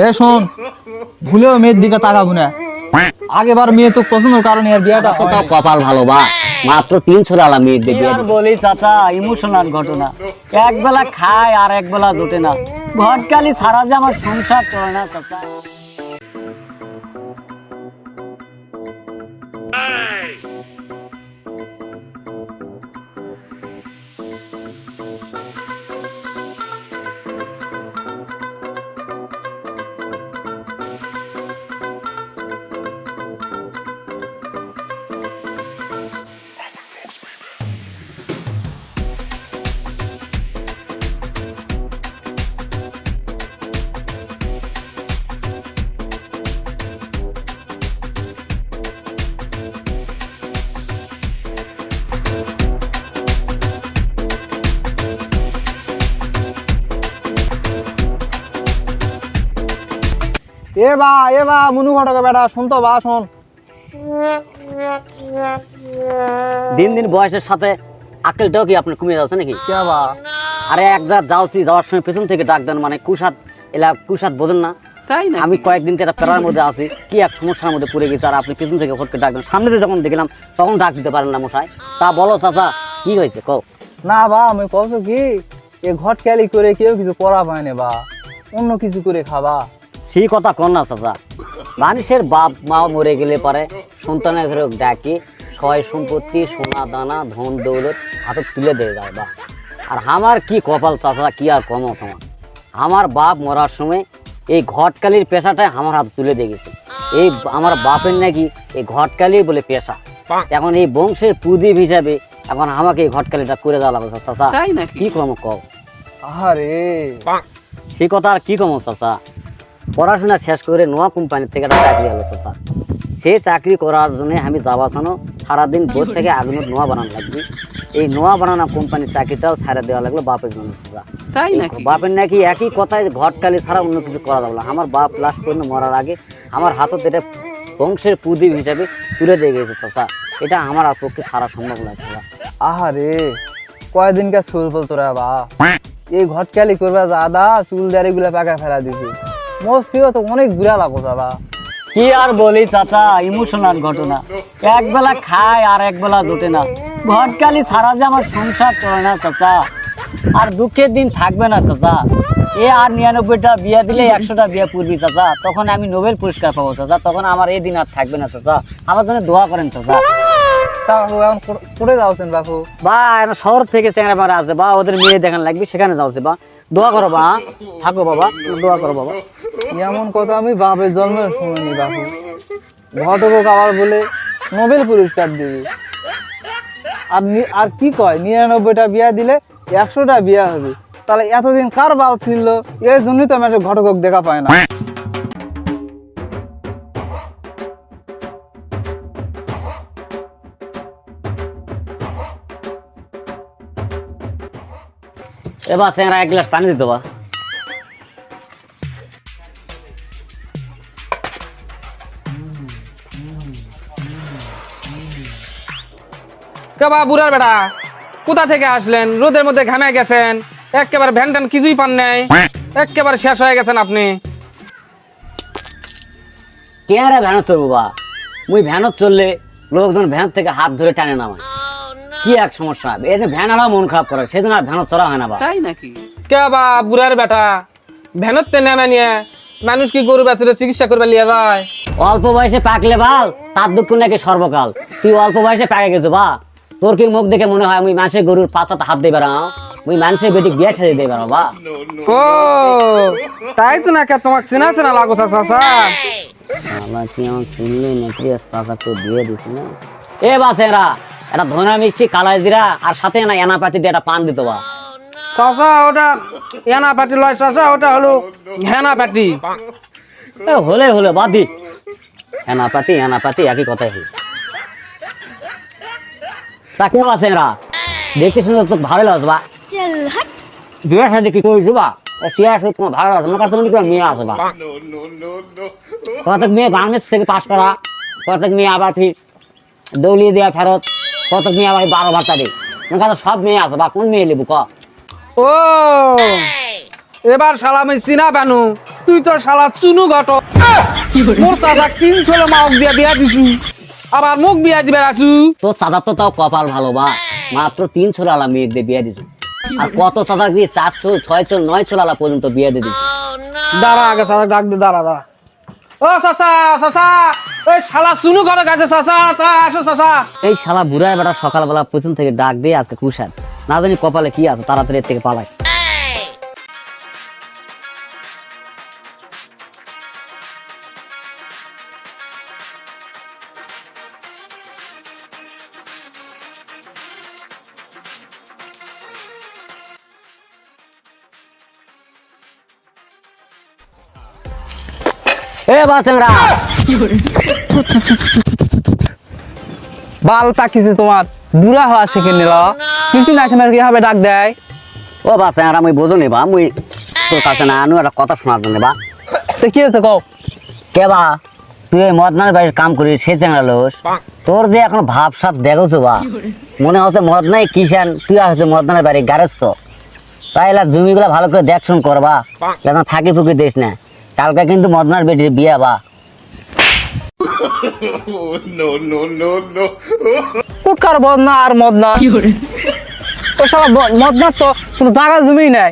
এ শোন, ভুলেও মেয়ের দিকে তাকাবো না। আগেবার মেয়ে তো পছন্দের কারণে আর বিয়েটা তো কপাল ভালো বা মাত্র 300 টাকা মেয়ে কি আর বলি চাচা, ইমোশনাল ঘটনা। এক বেলা খায় আর এক বেলা জোটে না। ঘটকালি ছাড়া যে আমার সংসার চলে না চাচা। এ বা মনু ঘটকে বেটা, শোন তো বা শোন। দিন দিন বয়সের সাথে আকেলটাও কি আপনার কমে যাচ্ছে নাকি? কে বা? আরে একবার যাওয়ার সময় পেছন থেকে ডাক দেন, মানে কুসাদ বোঝেন না? তাই না? আমি কয়েকদিন একটা প্যারার মধ্যে আছি, কি এক সমস্যার মধ্যে পড়ে গেছে, আর আপনি পেছন থেকে ফটকে ডাক দেন। সামনে দিয়ে যখন দেখলাম তখন ডাক দিতে পারেন না মশাই। তা বলো চাচা, কি হয়েছে কও? না বা, আমি কইছো কি, এ ঘট ক্যালি করে কেউ কিছু করা পায় না বা, অন্য কিছু করে খাবা। সেই কথা কর না চাচা। মানুষের বাপ মা মরে গেলে পারে সন্তানের ঘরে ডাকি সয় সম্পত্তি সোনা দানা ধন দৌলত হাতে তুলে দিয়ে যায় বা। আর আমার কি কপাল চাচা, কি আর কম তোমার। আমার বাপ মরার সময় এই ঘটকালির পেশাটাই আমার হাতে তুলে দিয়ে গেছে। এই আমার বাপের নাকি এই ঘটকালি বলে পেশা। এখন এই বংশের প্রদীপ হিসাবে এখন আমাকে এই ঘটকালিটা করে দেওয়া লাগবে চাচা। তাই নাকি? কি কম কও? আরে সেই কথা আর কি কম চাচা। পড়াশোনা শেষ করে নোয়া কোম্পানির থেকে একটা চাকরি হলো চাচা। সেই চাকরি করার জন্য আমি যাওয়া ছানো সারাদিন বসে থেকে আগুনের নোয়া বানানো লাগবে। এই নোয়া বানানো কোম্পানির চাকরিটাও ছাড়া দেওয়া লাগলো বাপের জন্য চাচা। তাই নাকি? বাপের নাকি একই কথায় ঘটকালি ছাড়া অন্য কিছু করা যাবে না। আমার বাপ লাস্ট পর্যন্ত মরার আগে আমার হাতত এটা বংশের প্রদীপ হিসাবে তুলে দিয়ে গেছে চাচা। এটা আমার আর পক্ষে ছাড়া সম্ভব নয় চাচা। আহারে, কয়দিনকার চুল ফল তোরা বা, এই ঘট ক্যালি করবা দাদা চুল দাড়ি গুলা পাকা ফেলা দিছে। মসিও তো অনেক বুড়া লাগো যাবা। কি আর বলি চাচা, ইমোশনাল ঘটনা। এক বেলা খায় আর এক বেলা জোটে না। ঘটকালি ছাড়া যে আমার সংসার চলে না চাচা। আর দুঃখের দিন থাকবে না চাচা। এ আর 99টা বিয়া দিলে 100টা বিয়া পূর্বী চাচা, তখন আমি নোবেল পুরস্কার পাবো চাচা। তখন আমার এই দিন আর থাকবে না চাচা। আমার জন্য দোয়া করেন চাচা। তা এখন করে যাওছেন বাপু? বা শহর থেকে চেংড়া মারা আছে বা, ওদের মেয়ে দেখান লাগবে, সেখানে যাচ্ছে বা। দোয়া করো বা, থাকো বাবা, দোয়া করো বাবা। এমন কথা আমি বাপের জন্মে শুনিনি বাপু। ঘটক আবার বলে নোবেল পুরস্কার দিবি। আর কি কয় 99টা বিয়া দিলে 100টা বিয়া হবে। তাহলে এতদিন কার বাল ছিল? এই জন্যই তো আমি ঘটক দেখা পায় না। এবার চেংড়া 1 গ্লাস পানি দিতে বা। কেবা বুড়ার বেটা, কোথা থেকে আসলেন? রোদের মধ্যে ঘামে গেছেন, একেবারে ভ্যান ট্যান কিছুই পান নাই, একেবারে শেষ হয়ে গেছেন আপনি। কেয়ারে ভ্যানত চলবো বা? মুই ভ্যানত চললে লোকজন ভ্যান থেকে হাত ধরে টানে নামায়। কি এক সমস্যা, এর ভ্যান আলা মন খারাপ করে, সেজন্য আর ভ্যানত চলা হয় না বা। তাই নাকি? কেবা বুড়ার বেটা, ভ্যানতে নেমে নিয়ে মানুষ কি গরু বাছুরের চিকিৎসা করবে লিয়ে যায়? অল্প বয়সে পাকলে বাল তার দুঃখ নাকি সর্বকাল। তুই অল্প বয়সে পাকে গেছো বা? তোর কি মুখ দেখে মনে হয় মুই মানুষের গরুর পাছাতে হাত দিয়ে বেড়াও? মুই মানুষের বেটি বিয়ে সাজিয়ে দিয়ে বেড়াও বা। ও তাই তো নাকি তোমাকে চেনা চেনা লাগো চাচা। শালা কি আমার শুনলে নাকি চাচা তো দিয়ে দিস না? এ বাসেরা, একটা ধনা মিষ্টি কালাই জিরা আর সাথে না এনাপাতি দিয়ে একটা পান দিত বা। চাচা ওটা এনা পাটি লয় চাচা, ওটা হলো হেনা পাটি। হলে বাদি এনাপাতি একই কথাই হলো। তাকে বাসেরা দেখতে শুনে তো ভালো লাগছে বা। বিয়ে সাথে কি করেছো বা? তোমার ভালো লাগছে আমার কাছে মনে করি মেয়ে আছে বা। কতক মেয়ে গার্মেন্টস থেকে পাস করা, কতক মেয়ে আবার ফির দৌলিয়ে দেওয়া ফেরত, কতক মেয়ে আবার 12 ভাতা দেয়। আমার কাছে সব মেয়ে আছে বা। কোন মেয়ে নেবো ক? ও এবার শালা আমি চিনা বানু, তুই তো শালা চুনু ঘটক। মোর চাচা 3 ছেলে মাওক দিয়া বিয়া দিছু, আবার মুখ বিয়া দিবে আছু। তোর চাচার তো তাও কপাল ভালো বা, মাত্র 3 ছোলা আলা মেয়ে দিয়ে বিয়ে দিছে। আর কত চাচা দিয়ে 400 600 900 আলা পর্যন্ত বিয়ে দিয়ে দিছে। দাঁড়া আগে চাচা ডাক দে, দাঁড়া দাঁড়া। ও চাচা, চাচা ওই শালা চুনু ঘটক আছে চাচা, তা আসো চাচা। এই শালা বুড়ায় বেটা সকালবেলা পেছন থেকে ডাক দিয়ে আজকে কুশাদ, না জানি কপালে কি আছে, তাড়াতাড়ি এর থেকে পালায়। এ বাসেংরা, বাল পাকিছে তোমার, বুড়া হওয়া শিখে নিল, কিছু না সময় কিভাবে ডাক দেয়। ও বাসেংরা মুই বোঝো নি বা, মুই তোর কাছে না আনু একটা কথা শোনার জন্য বা। তো কি হয়েছে কও? কে বা, তুই ওই মদনার বাড়ির কাম করিস, সে চেংড়া লোস, তোর যে এখন ভাব সাপ দেখছো বা, মনে হচ্ছে মদনাই কিষান, তুই হচ্ছে মদনার বাড়ি গ্যারেজ। তো তাই এলা জমিগুলো ভালো করে দেখশুন করবা, এখন ফাঁকি ফুঁকি দিস না, কালকে কিন্তু মদনার বেটির বিয়া বা। কুটকার বদনা আর মদনা, ও শালা মদনার তো কোনো জায়গা জমি নাই।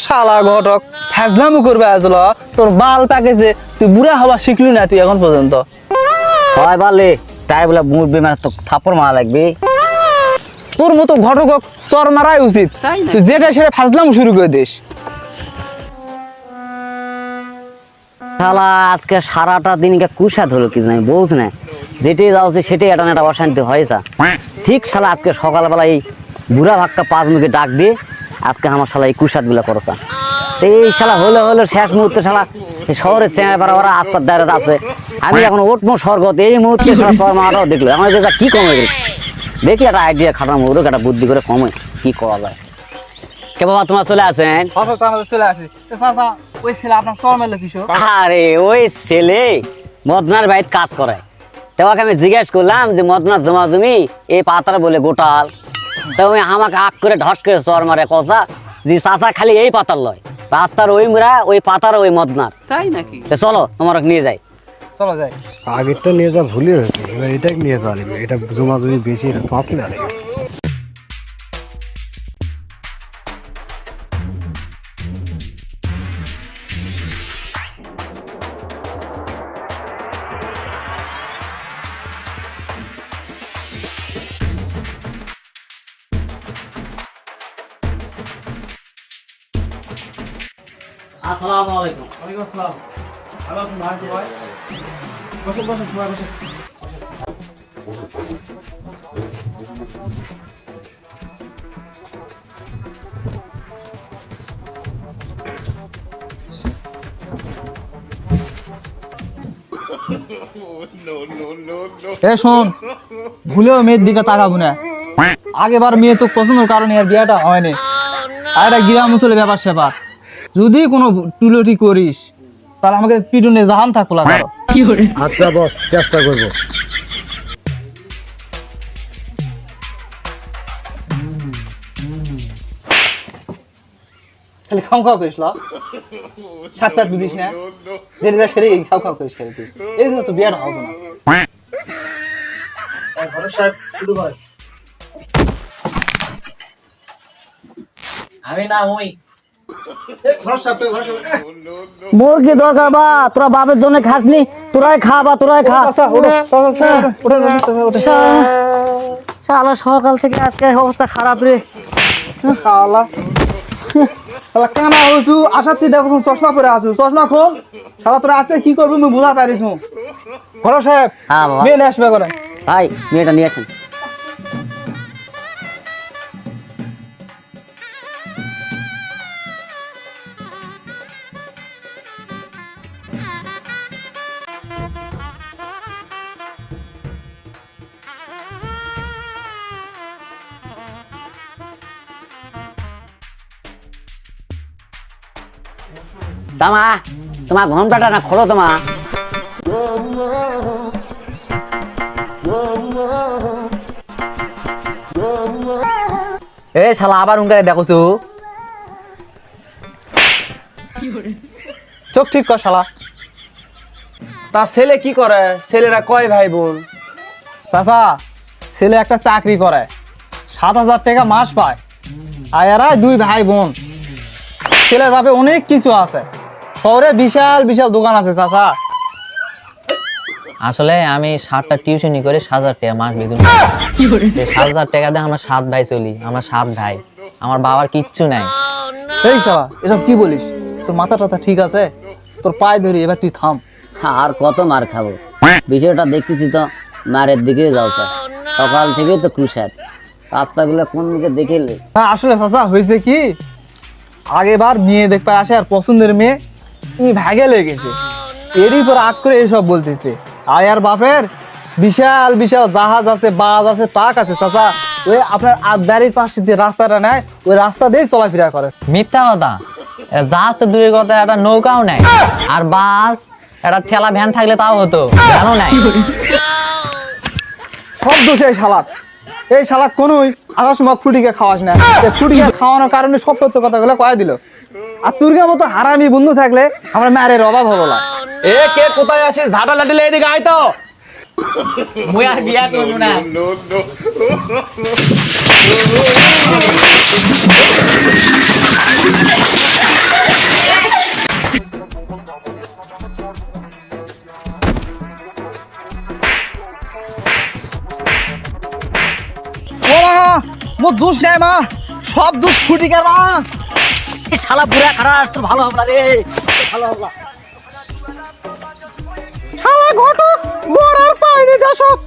শালা ঘটক ফ্যাজলামু করবে আসলো, তোর বাল পাকেছে, তুই বুড়া হওয়া শিখলি না তুই এখন পর্যন্ত। হয় বালে, তাই বলে মুরবি মানে তো থাপড় মারা লাগবে। তোর মতো ঘটক চর মারাই উচিত, তুই যেটা সেটা ফ্যাজলামু শুরু করে দিস। শালা আজকে সারাটা দিনকে কুশাদ হলো কি জানি বুঝ না, যেটাই যাচ্ছে সেটাই এটা না একটা অশান্তি হয়েছে। ঠিক শালা আজকে সকালবেলা এই বুড়া ভাক্কা 5 মুখে ডাক দিয়ে আজকে আমার শালা এই কুশাদ গুলা করছে। তো এই শালা হলো হলো শেষ মুহূর্তে শালা এই শহরের চেঙে পাড়া ওরা আস্তার দাঁড়াতে আছে, আমি এখন ওটমো স্বর্গত এই মুহূর্তে শালা সবার মাটাও দেখলো, আমার যেটা কি কমে গেল, দেখি একটা আইডিয়া খাটানো ওরও একটা বুদ্ধি করে কমে কি করা যায়। কে বাবা তোমার চলে আসেন? চলে আসি। ওই ছেলে আপনার চর মেলে কিশোর? আরে ওই ছেলে মদনার বাড়িতে কাজ করে, তোমাকে আমি জিজ্ঞেস করলাম যে মদনার জমা জমি এই পাতার বলে গোটাল, তো ওই আমাকে আগ করে ঢস করে চর মারে কথা যে চাচা খালি এই পাতার লয়, রাস্তার ওই মুরা ওই পাতার ওই মদনার। তাই নাকি? তো চলো তোমার নিয়ে যাই। চলো যাই। আগেরটা নিয়ে যা ভুলই হয়েছে, এবার এটা নিয়ে যাওয়া লাগবে, এটা জমা জমি বেশি, এটা চাঁচলে আরে। আসসালামু আলাইকুম। ওয়ালাইকুম আসসালাম। ভালো আছেন ভাই? ভাই বসে বসে সবাই বসে। এ শোন, ভুলেও মেয়ের দিকে তাকাবো না। আগেবার মেয়ে তো পছন্দের কারণে আর বিয়েটা হয়নি, আর একটা গ্রাম অঞ্চলে ব্যাপার স্যাপার, যদি কোনো টুলটি করিস তাহলে আমাকে পিটুনে জাহান থাকলো কারো। আচ্ছা বস, চেষ্টা করবো। খালি খাও খাও করিস সাত পাত বুঝিস না, যেটা সেরে খাও খাও করিস খালি তুই, এই জন্য তো বিয়েটা হবে না। আমি না ওই মোর কি দরকার বা, তোরা বাপের জন্য খাসনি, তোরাই খা বা তোরাই খা। শালা সকাল থেকে আজকে অবস্থা খারাপ রে। কানা হয়েছু আসার তুই দেখো চশমা পরে আছু, চশমা খোল, শালা তোরা আছে কি করবি আমি বোঝা পারিস। বড় সাহেব হ্যাঁ বাবা। মেয়ে নিয়ে আসবে করে। ভাই মেয়েটা নিয়ে আসেন। তামা তোমার ঘন্টাটা না খোলো তোমা। এ শালা আবার উনকারে দেখছো, চোখ ঠিক কর শালা। তা ছেলে কি করে? ছেলেরা কয় ভাই বোন? চাচা, ছেলে একটা চাকরি করে, 7,000 টাকা মাস পায়, আর এরা 2 ভাই বোন। ছেলের বাপে অনেক কিছু আছে, শহরে বিশাল বিশাল দোকান আছে চাচা। আসলে আমি 7টা টিউশনি করে 7,000 টাকা মাস বেতন। সেই 7,000 টাকা দিয়ে আমরা 7 ভাই চলি, আমরা 7 ভাই, আমার বাবার কিচ্ছু নাই। এই শালা, এসব কি বলিস? তোর মাথা টাথা ঠিক আছে? তোর পায়ে ধরি, এবার তুই থাম। আর কত মার খাবো? বিষয়টা দেখতেছি তো মারের দিকে যাচ্ছে, সকাল থেকে তো কুশার রাস্তাগুলো কোন দিকে দেখেলে। হ্যাঁ, আসলে চাচা হয়েছে কি, আগেবার মেয়ে দেখতে আসে আর পছন্দের মেয়ে ভাগে লেগেছে, এরই পর আগ করে এইসব বলতেছে। আর আর বাপের বিশাল বিশাল জাহাজ আছে, বাস আছে, ট্রাক আছে চাচা। ওই আপনার বাড়ির পাশে যে রাস্তাটা নেয়, ওই রাস্তা দিয়েই চলাফেরা করে। মিথ্যা কথা, জাহাজ তো দূরের কথা, একটা নৌকাও নাই, আর বাস একটা ঠেলা ভ্যান থাকলে তাও হতো, ভ্যানও নাই। সব দোষে এই শালাক। এই শালাক কোনোই আসার সময় ফুটিকে খাওয়াস না, ফুটিকে খাওয়ানোর কারণে সব সত্য কথাগুলো কয়ে দিল। আর তুর্গের মতো হারামি বন্ধু থাকলে আমরা ম্যারের অভাব হবো না। এ কে কোথায় আসিস? ঝাঁটা লাটিলে এদিকে আয় তো। মুই আর বিয়া করবো না। ও মা, মোর দোষ নাই মা, সব দোষ ফুটিকে মা। শালা বুড়া খারাপ, তোর ভালো হবে না রে, ভালো হবে না। শালা ঘটক বড় আর পাইনি যা সব।